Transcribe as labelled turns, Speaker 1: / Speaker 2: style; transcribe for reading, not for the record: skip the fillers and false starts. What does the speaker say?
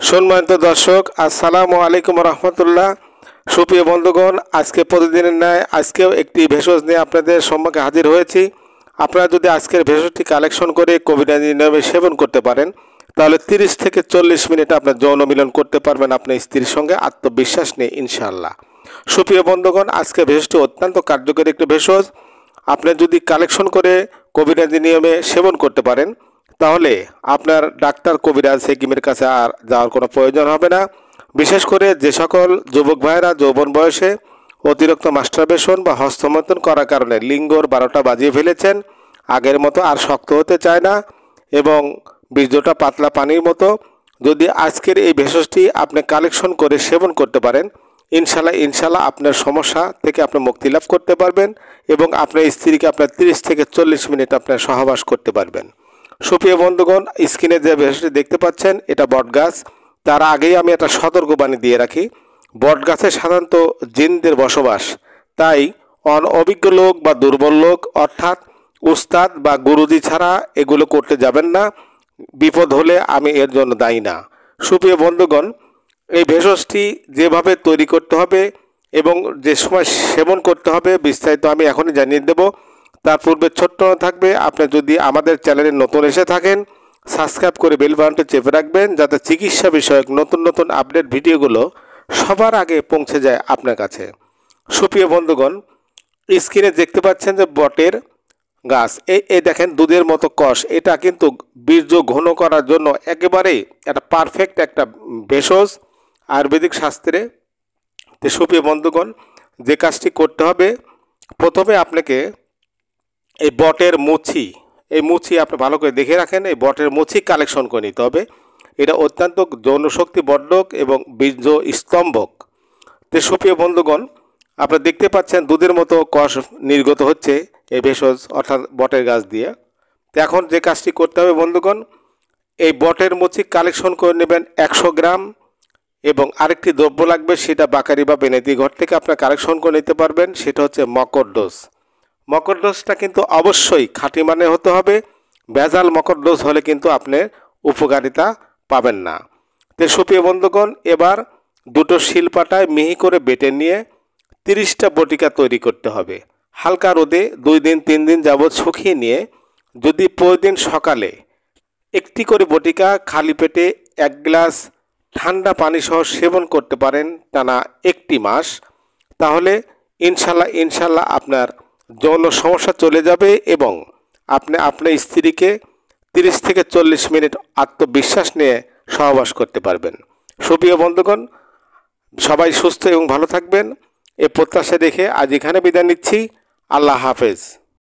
Speaker 1: সম্মানিত দর্শক, আসসালামু আলাইকুম রহমতুল্লাহ। সুপ্রিয় বন্ধুগণ, আজকে প্রতিদিনের ন্যায় আজকেও একটি ভেষজ নিয়ে আপনাদের সম্মুখে হাজির হয়েছি। আপনারা যদি আজকের ভেষজটি কালেকশন করে কোভিড-19 নিয়মে সেবন করতে পারেন, তাহলে 30 থেকে 40 মিনিট আপনার যৌন মিলন করতে পারবেন আপনার স্ত্রীর সঙ্গে আত্মবিশ্বাস নিয়ে ইনশাআল্লাহ। সুপ্রিয় বন্ধুগণ, আজকে ভেষজটি অত্যন্ত কার্যকরী একটি ভেষজ। আপনি যদি কালেকশন করে কোভিড-19 নিয়মে সেবন করতে পারেন, তাহলে আপনার ডাক্তার কবিরাজ হেকিমের কাছে আর যাওয়ার কোনো প্রয়োজন হবে না। বিশেষ করে যে সকল যুবক ভাইয়েরা যৌবন বয়সে অতিরিক্ত মাস্টারবেশন বা হস্তমৈথুন করার কারণে লিঙ্গর 12টা বাজিয়ে ফেলেছেন, আগের মতো আর শক্ত হতে চায় না এবং বীর্যটা পাতলা পানির মতো, যদি আজকের এই ভেষজটি আপনি কালেকশন করে সেবন করতে পারেন, ইনশাল্লাহ আপনার সমস্যা থেকে আপনি মুক্তি লাভ করতে পারবেন এবং আপনার স্ত্রীকে আপনার 30 থেকে 40 মিনিট আপনার সহবাস করতে পারবেন। সুপ্রিয় বন্ধুগণ, স্ক্রিনে যে ভেষজটি দেখতে পাচ্ছেন এটা বটগাছ। তার আগেই আমি একটা সতর্কবাণী দিয়ে রাখি, বটগাছে সাধারণত জিনদের বসবাস, তাই অভিজ্ঞ লোক বা দুর্বল লোক অর্থাৎ উস্তাদ বা গুরুজি ছাড়া এগুলো করতে যাবেন না। বিপদ হলে আমি এর জন্য দায়ী না। সুপ্রিয় বন্ধুগণ, এই ভেষজটি যেভাবে তৈরি করতে হবে এবং যে সময় সেবন করতে হবে বিস্তারিত আমি এখনই জানিয়ে দেব। তার পূর্বে ছোট্ট থাকবে, আপনি যদি আমাদের চ্যানেলে নতুন এসে থাকেন, সাবস্ক্রাইব করে বেল বাটনটি চেপে রাখবেন, যাতে চিকিৎসা বিষয়ক নতুন আপডেট ভিডিওগুলো সবার আগে পৌঁছে যায় আপনার কাছে। সুপ্রিয় বন্ধুগণ, স্ক্রিনে দেখতে পাচ্ছেন যে বটের গাছ, এই দেখেন দুধের মতো কষ, এটা কিন্তু বীর্য ঘন করার জন্য একেবারেই একটা পারফেক্ট একটা ভেষজ আয়ুর্বেদিক শাস্ত্রে। তো সুপ্রিয় বন্ধুগণ, যে কাজটি করতে হবে, প্রথমে আপনাকে এই বটের মুছি আপনি ভালো করে দেখে রাখেন, এই বটের মুছি কালেকশন করে নিতে হবে। এটা অত্যন্ত যৌনশক্তি বর্ধক এবং বীর্য স্তম্ভক। তো সুপ্রিয় বন্ধুগণ, আপনারা দেখতে পাচ্ছেন দুধের মতো কষ নির্গত হচ্ছে এই ভেষজ অর্থাৎ বটের গাছ দিয়ে। তো এখন যে কাজটি করতে হবে বন্ধুগণ, এই বটের মুছি কালেকশন করে নেবেন 100 গ্রাম এবং আরেকটি দ্রব্য লাগবে, সেটা বাকারি বা বেনেতি ঘর থেকে আপনারা কালেকশন করে নিতে পারবেন, সেটা হচ্ছে মকরডোজ। মকরডোজটা কিন্তু অবশ্যই খাঁটি মানে হতে হবে, ভেজাল মকরডোজ হলে কিন্তু আপনি উপকারিতা পাবেন না। তো সুপ্রিয় বন্ধুগণ, এবার দুটো শিলপাটায় মিহি করে বেটে নিয়ে 30টা বটিকা তৈরি করতে হবে। হালকা রোদে 2 দিন 3 দিন যাবৎ শুকিয়ে নিয়ে যদি প্রতিদিন সকালে একটি করে বটিকা খালি পেটে 1 গ্লাস ঠান্ডা পানি সহ সেবন করতে পারেন টানা 1 মাস, তাহলে ইনশাল্লাহ আপনার যৌন সমস্যা চলে যাবে এবং আপনি আপনার স্ত্রীকে 30 থেকে 40 মিনিট আত্মবিশ্বাস নিয়ে সহবাস করতে পারবেন। সুপ্রিয় বন্ধুগণ, সবাই সুস্থ এবং ভালো থাকবেন, এ প্রত্যাশা রেখে আজ এখানে বিদায় নিচ্ছি। আল্লাহ হাফেজ।